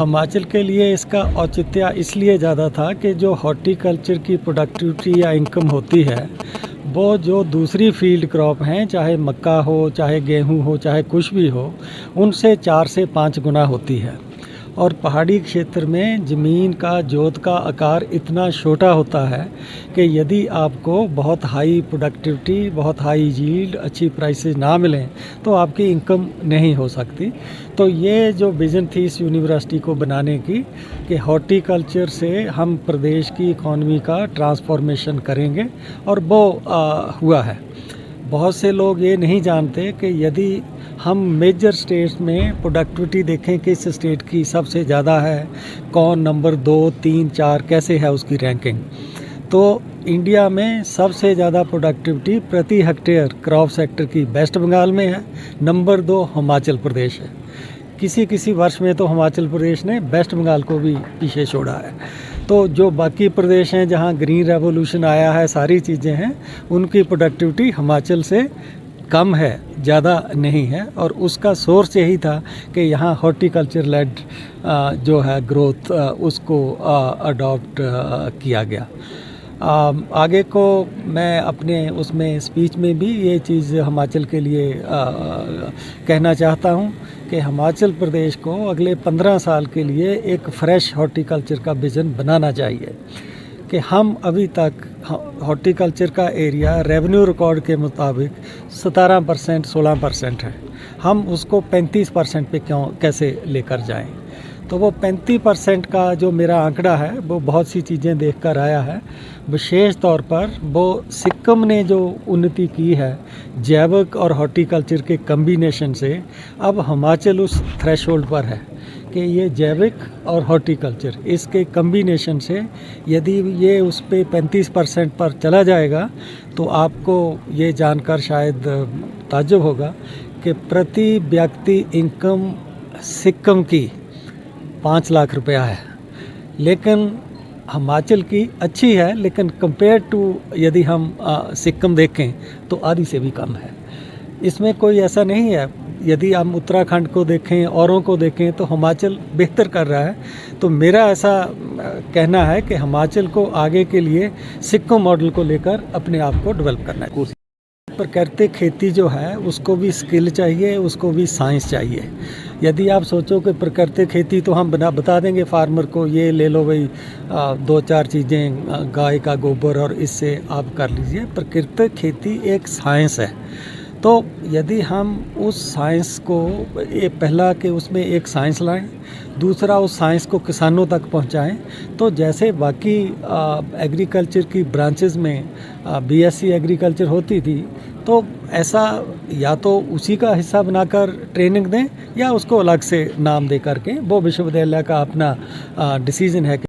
हिमाचल के लिए इसका औचित्य इसलिए ज़्यादा था कि जो हॉर्टिकल्चर की प्रोडक्टिविटी या इनकम होती है वो जो दूसरी फील्ड क्रॉप हैं, चाहे मक्का हो, चाहे गेहूं हो, चाहे कुछ भी हो, उनसे 4 से 5 गुना होती है। और पहाड़ी क्षेत्र में ज़मीन का जोत का आकार इतना छोटा होता है कि यदि आपको बहुत हाई प्रोडक्टिविटी, बहुत हाई यील्ड, अच्छी प्राइसेस ना मिलें तो आपकी इनकम नहीं हो सकती। तो ये जो विज़न थी इस यूनिवर्सिटी को बनाने की कि हॉर्टिकल्चर से हम प्रदेश की इकॉनमी का ट्रांसफॉर्मेशन करेंगे, और वो हुआ है। बहुत से लोग ये नहीं जानते कि यदि हम मेजर स्टेट्स में प्रोडक्टिविटी देखें किस स्टेट की सबसे ज़्यादा है, कौन नंबर 2, 3, 4 कैसे है उसकी रैंकिंग, तो इंडिया में सबसे ज़्यादा प्रोडक्टिविटी प्रति हेक्टेयर क्रॉप सेक्टर की वेस्ट बंगाल में है, नंबर 2 हिमाचल प्रदेश है। किसी वर्ष में तो हिमाचल प्रदेश ने वेस्ट बंगाल को भी पीछे छोड़ा है। तो जो बाकी प्रदेश हैं जहां ग्रीन रेवोल्यूशन आया है, सारी चीज़ें हैं, उनकी प्रोडक्टिविटी हिमाचल से कम है, ज़्यादा नहीं है। और उसका सोर्स यही था कि यहाँ हॉर्टिकल्चर लेड जो है ग्रोथ उसको अडॉप्ट किया गया। आगे को मैं अपने उसमें स्पीच में भी ये चीज़ हिमाचल के लिए कहना चाहता हूँ कि हिमाचल प्रदेश को अगले 15 साल के लिए एक फ्रेश हॉर्टिकल्चर का विज़न बनाना चाहिए कि हम अभी तक हॉर्टिकल्चर का एरिया रेवेन्यू रिकॉर्ड के मुताबिक 17%, 16% है। हम उसको 35% पे कैसे लेकर जाएं। तो वो 35% का जो मेरा आंकड़ा है वो बहुत सी चीज़ें देखकर आया है। विशेष तौर पर वो सिक्किम ने जो उन्नति की है जैविक और हॉर्टिकल्चर के कम्बिनेशन से, अब हिमाचल उस थ्रेशोल्ड पर है कि ये जैविक और हॉर्टिकल्चर इसके कम्बिनेशन से यदि ये उस पे 35% पर चला जाएगा तो आपको ये जानकर शायद ताज्जुब होगा कि प्रति व्यक्ति इनकम सिक्किम की 5 लाख रुपया है, लेकिन हिमाचल की अच्छी है, लेकिन कंपेयर टू यदि हम सिक्किम देखें तो आधी से भी कम है। इसमें कोई ऐसा नहीं है, यदि हम उत्तराखंड को देखें, औरों को देखें तो हिमाचल बेहतर कर रहा है। तो मेरा ऐसा कहना है कि हिमाचल को आगे के लिए सिक्किम मॉडल को लेकर अपने आप को डेवलप करना है। प्राकृतिक खेती जो है उसको भी स्किल चाहिए, उसको भी साइंस चाहिए। यदि आप सोचो कि प्राकृतिक खेती तो हम बता देंगे फार्मर को, ये ले लो भाई 2-4 चीज़ें, गाय का गोबर और इससे आप कर लीजिए। प्राकृतिक खेती एक साइंस है। तो यदि हम उस साइंस को पहला कि उसमें एक साइंस लाएं, दूसरा उस साइंस को किसानों तक पहुंचाएं, तो जैसे बाकी एग्रीकल्चर की ब्रांचेस में बीएससी एग्रीकल्चर होती थी, तो ऐसा या तो उसी का हिस्सा बनाकर ट्रेनिंग दें या उसको अलग से नाम दे करके, वो विश्वविद्यालय का अपना डिसीजन है।